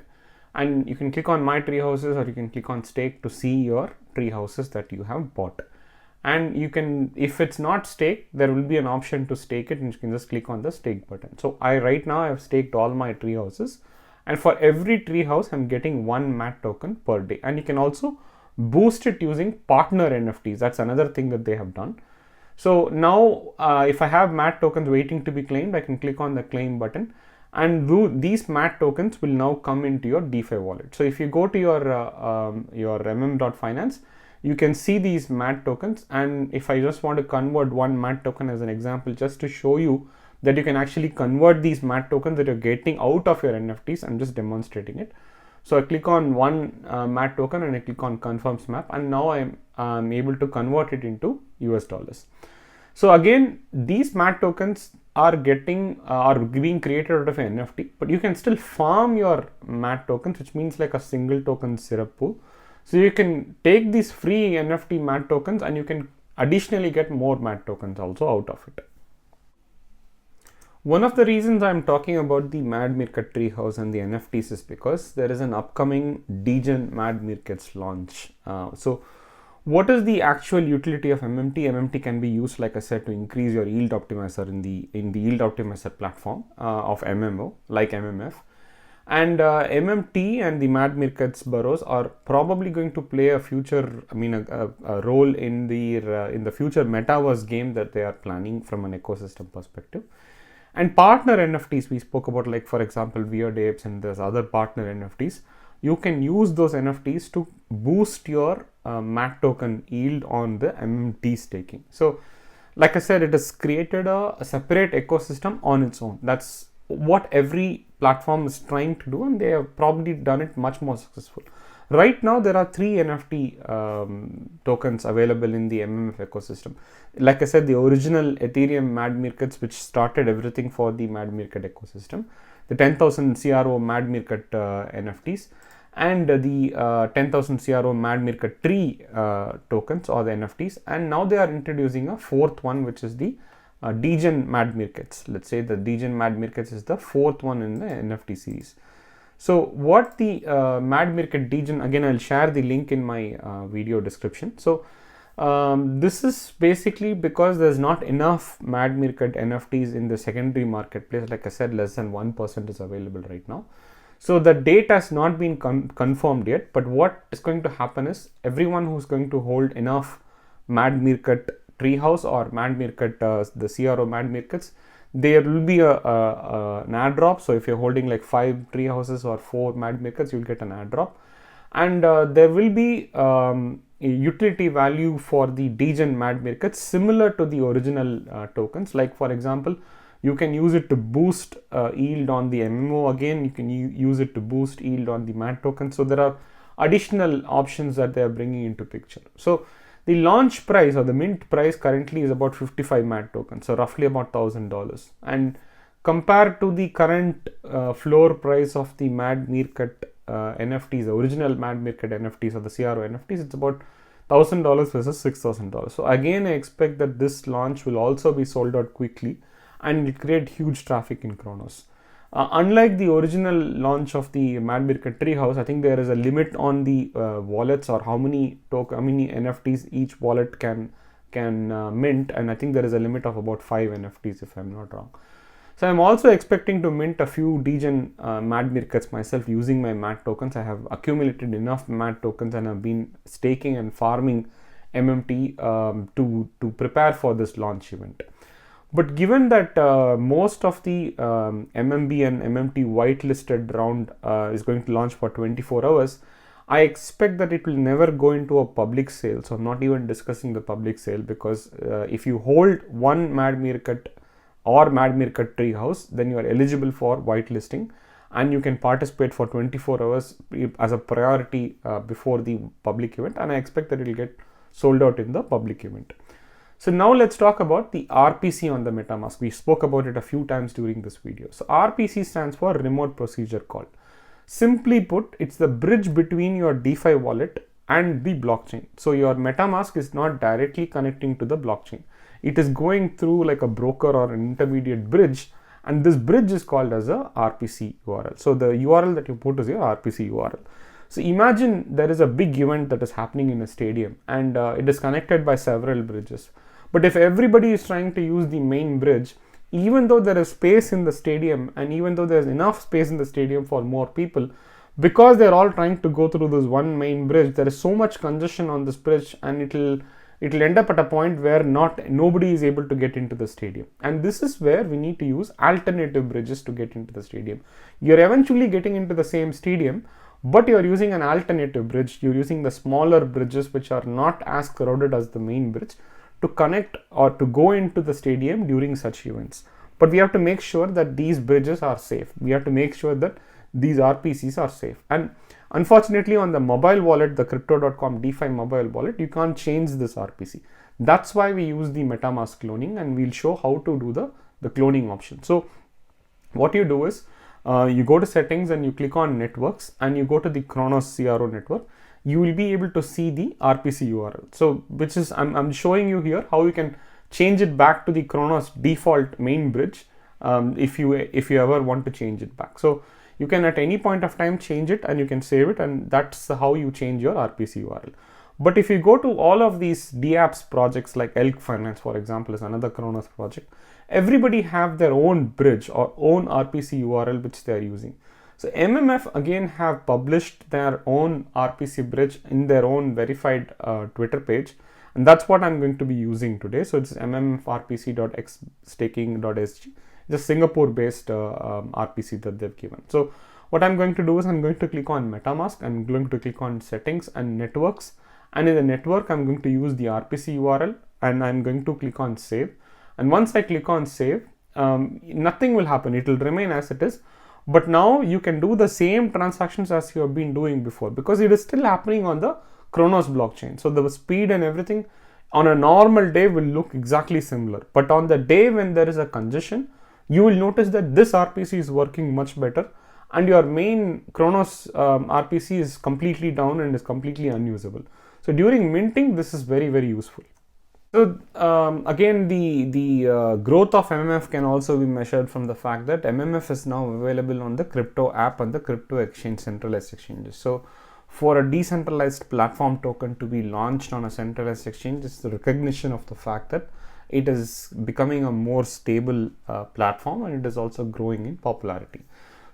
And you can click on my treehouses, or you can click on stake to see your treehouses that you have bought. And you can, if it's not staked, there will be an option to stake it, and you can just click on the stake button. So right now I have staked all my treehouses, and for every treehouse I'm getting one MAT token per day. And you can also boost it using partner NFTs. That's another thing that they have done. So now if I have MAT tokens waiting to be claimed, I can click on the claim button, and these MAT tokens will now come into your DeFi wallet. So if you go to your mm.finance, you can see these MAT tokens. And if I just want to convert one MAT token as an example, just to show you that you can actually convert these MAT tokens that you're getting out of your NFTs, I'm just demonstrating it. So I click on one MAT token and I click on confirm swap, and now I'm able to convert it into US dollars. So again, these MAT tokens are being created out of an NFT, but you can still farm your MAT tokens, which means like a single token syrup pool. So you can take these free NFT MAT tokens and you can additionally get more MAT tokens also out of it. One of the reasons I'm talking about the Meerkat Treehouse and the NFTs is because there is an upcoming Degen Meerkats launch. So what is the actual utility of MMT? MMT can be used, like I said, to increase your yield optimizer in the yield optimizer platform of MMO, like MMF. And MMT and the Meerkats burrows are probably going to play a role in the future metaverse game that they are planning from an ecosystem perspective. And partner NFTs we spoke about, like for example Weird Apes, and there's other partner NFTs. You can use those NFTs to boost your MAT token yield on the MMT staking. So like I said, it has created a separate ecosystem on its own. That's what every platform is trying to do, and they have probably done it much more successful. Right now there are 3 NFT tokens available in the MMF ecosystem. Like I said, the original Ethereum Meerkats, which started everything for the Meerkat ecosystem, the 10,000 CRO Meerkat NFTs, and the 10,000 CRO Meerkat tree tokens, or the NFTs. And now they are introducing a 4th one, which is the Degen Meerkats. Let's say the Degen Meerkats is the 4th one in the NFT series. So what the Meerkat Degen, again I'll share the link in my video description. So this is basically because there's not enough Meerkat NFTs in the secondary marketplace. Like I said, less than 1% is available right now. So the date has not been confirmed yet, but what is going to happen is everyone who's going to hold enough Meerkat Treehouse or Meerkat, the CRO Meerkats, there will be an airdrop. So if you're holding like 5 treehouses or 4 Meerkats, you'll get an airdrop. And there will be a utility value for the Degen Meerkats similar to the original tokens. Like for example, you can use it to boost yield on the MMO. Again, you can use it to boost yield on the MAT token. So there are additional options that they are bringing into picture. So the launch price or the mint price currently is about 55 MAT tokens, so roughly about $1,000. And compared to the current floor price of the Meerkat NFTs, the original Meerkat NFTs or the CRO NFTs, it's about $1,000 versus $6,000. So again, I expect that this launch will also be sold out quickly and it create huge traffic in Cronos. Unlike the original launch of the Meerkat Treehouse, I think there is a limit on the wallets, or how many NFTs each wallet can mint, and I think there is a limit of about 5 NFTs if I'm not wrong. So I'm also expecting to mint a few Degen MAD Meerkats myself using my MAD tokens. I have accumulated enough MAD tokens and have been staking and farming MMT to prepare for this launch event. But given that most of the MMB and MMT whitelisted round is going to launch for 24 hours, I expect that it will never go into a public sale. So I'm not even discussing the public sale, because if you hold one MAD Meerkat or MAD Meerkat Treehouse, then you are eligible for whitelisting and you can participate for 24 hours as a priority before the public event, and I expect that it will get sold out in the public event. So now let's talk about the RPC on the MetaMask. We spoke about it a few times during this video. So RPC stands for Remote Procedure Call. Simply put, it's the bridge between your DeFi wallet and the blockchain. So your MetaMask is not directly connecting to the blockchain. It is going through like a broker or an intermediate bridge, and this bridge is called as a RPC URL. So the URL that you put is your RPC URL. So imagine there is a big event that is happening in a stadium, and it is connected by several bridges. But if everybody is trying to use the main bridge, even though there is space in the stadium and even though there is enough space in the stadium for more people, because they're all trying to go through this one main bridge, there is so much congestion on this bridge, and it'll end up at a point where nobody is able to get into the stadium. And this is where we need to use alternative bridges to get into the stadium. You're eventually getting into the same stadium, but you're using an alternative bridge. You're using the smaller bridges which are not as crowded as the main bridge to connect or to go into the stadium during such events. But we have to make sure that these bridges are safe. We have to make sure that these RPCs are safe. And unfortunately, on the mobile wallet, the crypto.com DeFi mobile wallet, you can't change this RPC. That's why we use the MetaMask cloning, and we'll show how to do the cloning option. So what you do is you go to settings and you click on networks and you go to the Cronos CRO network. You will be able to see the RPC URL. So which is, I'm showing you here how you can change it back to the Cronos default main bridge if you ever want to change it back. So you can at any point of time change it and you can save it, and that's how you change your RPC URL. But if you go to all of these DApps projects like Elk Finance, for example, is another Cronos project, everybody have their own bridge or own RPC URL which they are using. So MMF again have published their own RPC bridge in their own verified Twitter page, and that's what I'm going to be using today. So it's mmfrpc.xstaking.sg. It's a Singapore based RPC that they've given. So what I'm going to do is I'm going to click on MetaMask, I'm going to click on settings and networks, and in the network I'm going to use the RPC URL and I'm going to click on save. And once I click on save, nothing will happen. It will remain as it is. But now you can do the same transactions as you have been doing before, because it is still happening on the Cronos blockchain. So the speed and everything on a normal day will look exactly similar. But on the day when there is a congestion, you will notice that this RPC is working much better and your main Cronos RPC is completely down and is completely unusable. So during minting, this is very, very useful. So again, the growth of MMF can also be measured from the fact that MMF is now available on the crypto app and the crypto exchange, centralized exchanges. So for a decentralized platform token to be launched on a centralized exchange, is the recognition of the fact that it is becoming a more stable platform, and it is also growing in popularity.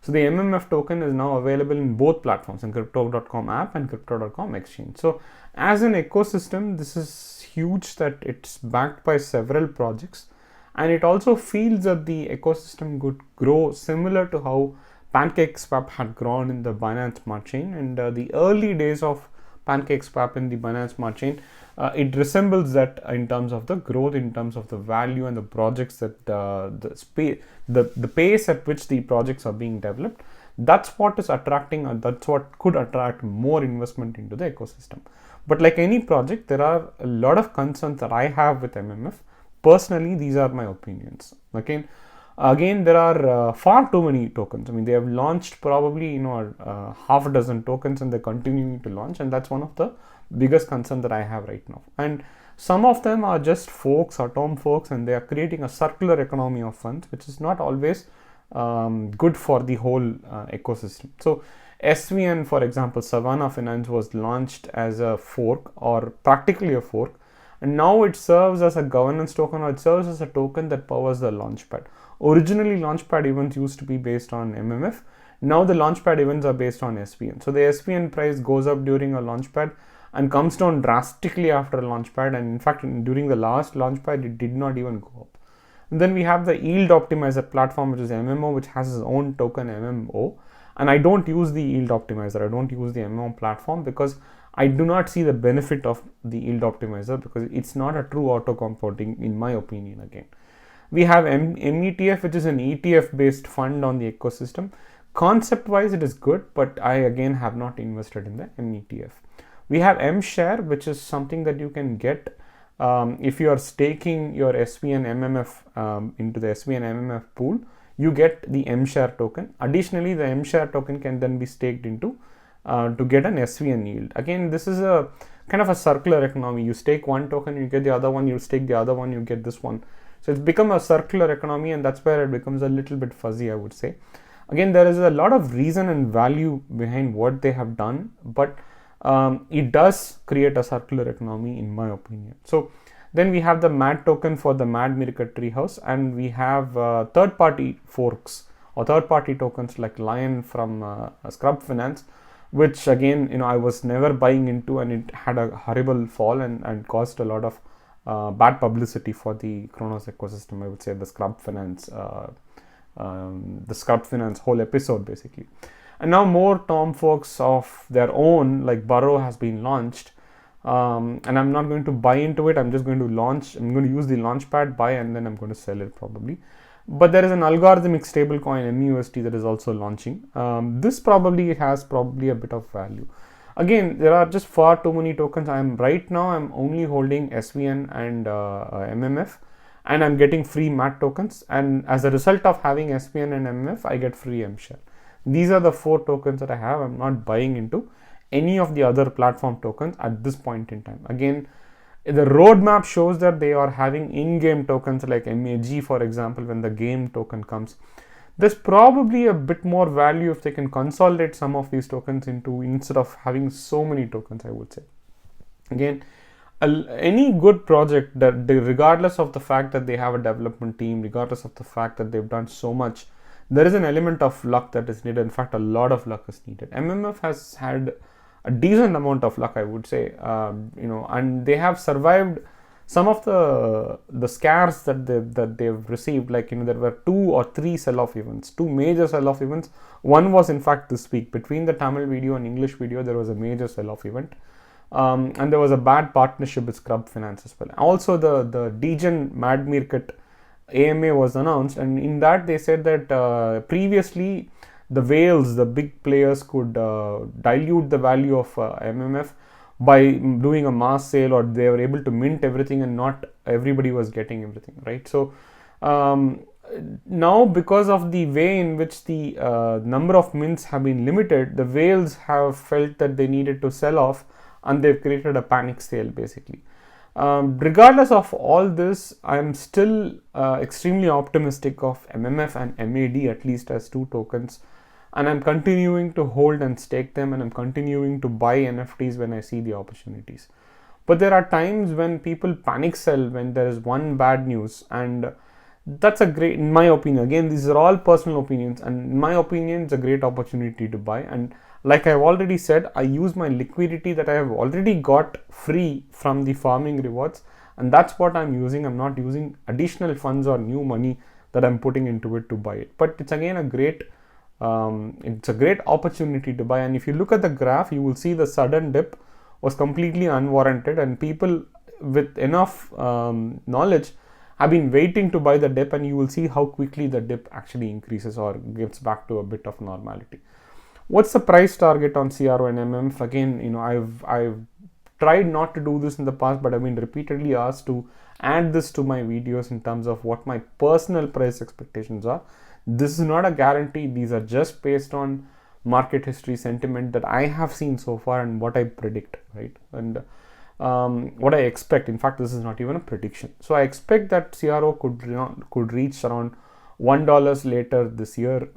So the MMF token is now available in both platforms, in crypto.com app and crypto.com exchange. So as an ecosystem, this is huge that it's backed by several projects, and it also feels that the ecosystem could grow similar to how PancakeSwap had grown in the Binance Smart Chain. And the early days of PancakeSwap in the Binance Smart Chain, it resembles that in terms of the growth, in terms of the value and the projects that the pace at which the projects are being developed. That's what is attracting, and that's what could attract more investment into the ecosystem. But like any project, there are a lot of concerns that I have with MMF. Personally, these are my opinions. Okay. Again, there are far too many tokens. I mean, they have launched probably half a dozen tokens, and they're continuing to launch, and that's one of the biggest concern that I have right now. And some of them are just forks, atom forks, and they are creating a circular economy of funds, which is not always good for the whole ecosystem. So SVN, for example, Savannah Finance was launched as a fork, or practically a fork, and now it serves as a governance token, or it serves as a token that powers the launchpad. Originally, launchpad events used to be based on MMF. Now the launchpad events are based on SVN. So the SVN price goes up during a launchpad and comes down drastically after a launchpad, and in fact during the last launchpad it did not even go up. And then we have the yield optimizer platform, which is MMO, which has its own token MMO, and I don't use the yield optimizer, I don't use the MMO platform, because I do not see the benefit of the yield optimizer, because it's not a true auto compounding in my opinion. Again, we have METF, which is an ETF based fund on the ecosystem. Concept wise it is good, but I again have not invested in the METF. We have M-Share, which is something that you can get if you are staking your SVN MMF into the SVN MMF pool. You get the M-Share token. Additionally, the M-Share token can then be staked into to get an SVN yield. Again, this is a kind of a circular economy. You stake one token, you get the other one, you stake the other one, you get this one. So it's become a circular economy, and that's where it becomes a little bit fuzzy, I would say. Again, there is a lot of reason and value behind what they have done, but it does create a circular economy in my opinion. So then we have the MAD token for the MAD Market Treehouse, and we have third-party forks or third-party tokens like Lion from Scrub Finance, which again, I was never buying into, and it had a horrible fall and caused a lot of bad publicity for the Cronos ecosystem. I would say the Scrub Finance whole episode basically. And now more Tom forks of their own, like Burrow, has been launched, and I'm not going to buy into it. I'm just going to use the launchpad, buy, and then I'm going to sell it probably. But there is an algorithmic stablecoin MUSD that is also launching. This probably has a bit of value. Again, there are just far too many tokens. I'm only holding SVN and MMF, and I'm getting free MAT tokens. And as a result of having SVN and MMF, I get free M-Share. These are the 4 tokens that I have. I'm not buying into any of the other platform tokens at this point in time. Again, the roadmap shows that they are having in-game tokens like MAG, for example. When the game token comes, there's probably a bit more value if they can consolidate some of these tokens instead of having so many tokens, I would say. Again, any good project, that regardless of the fact that they have a development team, regardless of the fact that they've done so much, there is an element of luck that is needed. In fact, a lot of luck is needed. MMF has had a decent amount of luck, I would say, and they have survived some of the scares that they've received. Like, there were 2 or 3 sell-off events, 2 major sell-off events. One was in fact this week. Between the Tamil video and English video, there was a major sell-off event, and there was a bad partnership with Scrub Finance as well. Also, the Degen Mad Meerkat AMA was announced, and in that they said that previously the whales, the big players, could dilute the value of MMF by doing a mass sale, or they were able to mint everything and not everybody was getting everything, right? So now, because of the way in which the number of mints have been limited, the whales have felt that they needed to sell off, and they've created a panic sale basically. Regardless of all this, I am still extremely optimistic of MMF and MAD, at least as 2 tokens, and I'm continuing to hold and stake them, and I'm continuing to buy NFTs when I see the opportunities. But there are times when people panic sell when there is one bad news, and that's in my opinion, again, these are all personal opinions, and in my opinion, it's a great opportunity to buy. And like I've already said, I use my liquidity that I have already got free from the farming rewards, and that's what I'm using. I'm not using additional funds or new money that I'm putting into it to buy it. But it's again a great opportunity to buy. And if you look at the graph, you will see the sudden dip was completely unwarranted, and people with enough knowledge have been waiting to buy the dip, and you will see how quickly the dip actually increases or gets back to a bit of normality. What's the price target on CRO and MMF? Again, I've tried not to do this in the past, but I've been repeatedly asked to add this to my videos in terms of what my personal price expectations are. This is not a guarantee. These are just based on market history sentiment that I have seen so far and what I predict, right? And what I expect. In fact, this is not even a prediction. So I expect that CRO could reach around $1 later this year.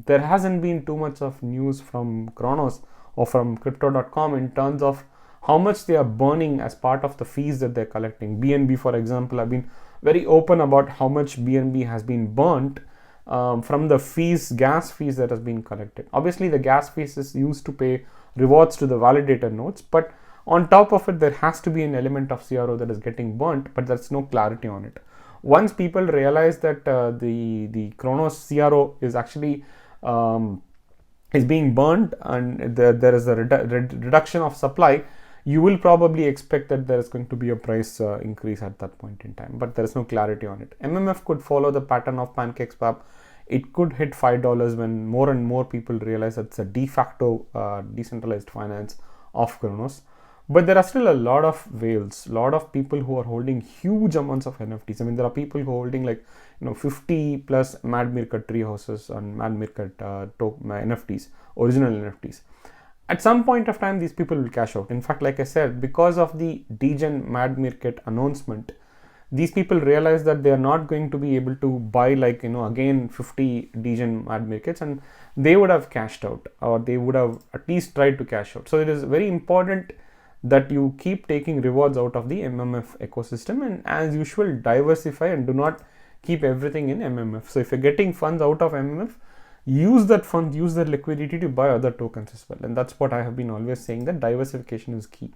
There hasn't been too much of news from Cronos or from crypto.com in terms of how much they are burning as part of the fees that they're collecting. BNB, for example, I've been very open about how much BNB has been burnt from the fees, gas fees that has been collected. Obviously, the gas fees is used to pay rewards to the validator nodes, but on top of it, there has to be an element of CRO that is getting burnt, but there's no clarity on it. Once people realize that the Cronos CRO is actually is being burnt and there is a reduction of supply, you will probably expect that there is going to be a price increase at that point in time, but there is no clarity on it. MMF could follow the pattern of PancakeSwap. It could hit $5 when more and more people realize that it's a de facto decentralized finance of Cronos. But there are still a lot of whales, a lot of people who are holding huge amounts of NFTs. I mean, there are people who are holding 50 plus Meerkat Treehouses and Meerkat NFTs, original NFTs. At some point of time, these people will cash out. In fact, like I said, because of the Degen Meerkat announcement, these people realize that they are not going to be able to buy again 50 Degen Meerkats, and they would have cashed out, or they would have at least tried to cash out. So it is very important that you keep taking rewards out of the MMF ecosystem, and as usual, diversify and do not keep everything in MMF. So if you're getting funds out of MMF, use that fund, use that liquidity to buy other tokens as well. And that's what I have been always saying, that diversification is key.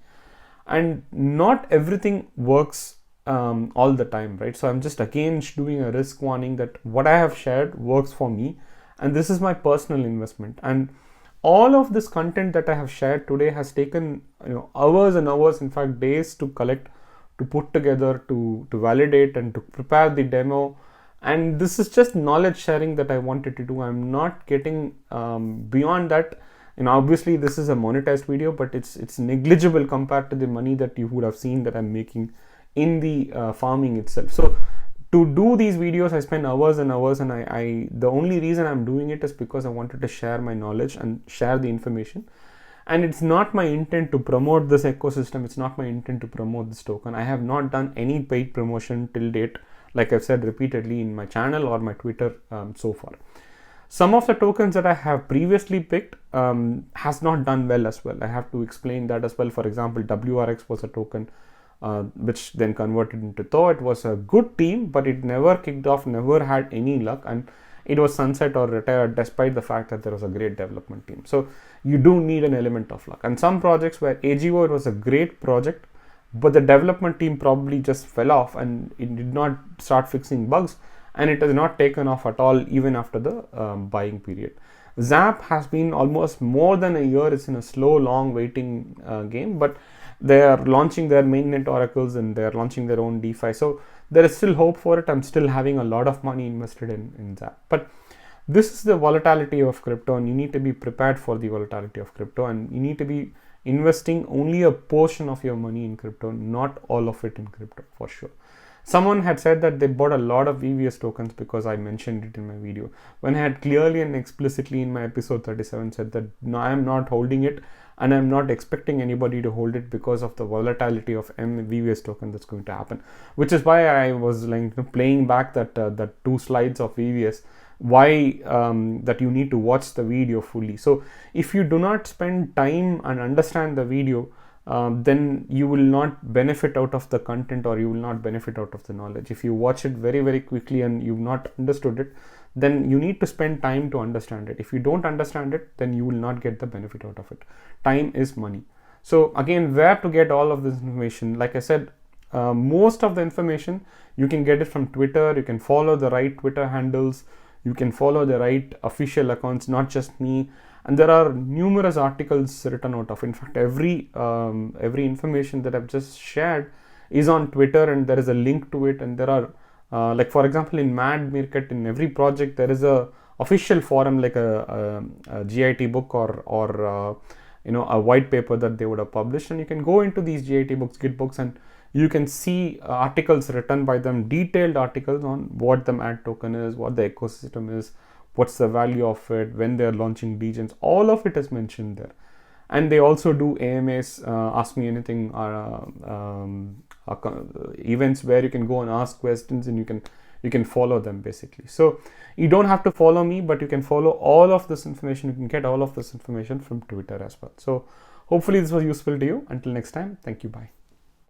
And not everything works all the time, right? So I'm just again doing a risk warning that what I have shared works for me, and this is my personal investment. And all of this content that I have shared today has taken hours and hours, in fact days, to collect, to put together, to validate, and to prepare the demo. And this is just knowledge sharing that I wanted to do. I'm not getting beyond that. Obviously this is a monetized video, but it's negligible compared to the money that you would have seen that I'm making in the farming itself. So to do these videos, I spend hours and hours, and the only reason I'm doing it is because I wanted to share my knowledge and share the information. And it's not my intent to promote this ecosystem. It's not my intent to promote this token. I have not done any paid promotion till date, like I've said repeatedly in my channel or my Twitter so far. Some of the tokens that I have previously picked has not done well as well. I have to explain that as well. For example, WRX was a token which then converted into Thor. It was a good team, but it never kicked off, never had any luck, and it was sunset or retired despite the fact that there was a great development team. So you do need an element of luck. And some projects where AGO, it was a great project, but the development team probably just fell off and it did not start fixing bugs, and it has not taken off at all even after the buying period. Zap has been almost more than a year. It's in a slow, long waiting game, but they are launching their mainnet oracles and they are launching their own DeFi. So there is still hope for it. I'm still having a lot of money invested in Zap. But this is the volatility of crypto, and you need to be prepared for the volatility of crypto, and you need to be investing only a portion of your money in crypto, not all of it in crypto, for sure. Someone had said that they bought a lot of VVS tokens because I mentioned it in my video, when I had clearly and explicitly in my episode 37 said that no, I am not holding it, and I'm not expecting anybody to hold it because of the volatility of VVS token that's going to happen. Which is why I was playing back that 2 slides of VVS, why that you need to watch the video fully. So if you do not spend time and understand the video, then you will not benefit out of the content, or you will not benefit out of the knowledge. If you watch it very, very quickly and you've not understood it, then you need to spend time to understand it. If you don't understand it, then you will not get the benefit out of it. Time is money. So again, where to get all of this information? Like I said, most of the information you can get it from Twitter. You can follow the right Twitter handles. You can follow the right official accounts, not just me. And there are numerous articles written out of. In fact, every information that I've just shared is on Twitter, and there is a link to it. And there are like for example, in Meerkat, in every project there is a official forum, like a GIT book or a white paper that they would have published, and you can go into these GIT books, Git books, and you can see articles written by them, detailed articles on what the MAD token is, what the ecosystem is, what's the value of it, when they're launching Degens. All of it is mentioned there. And they also do AMAs, Ask Me Anything, events where you can go and ask questions, and you can follow them basically. So you don't have to follow me, but you can follow all of this information. You can get all of this information from Twitter as well. So Hopefully this was useful to you. Until next time, thank you. Bye.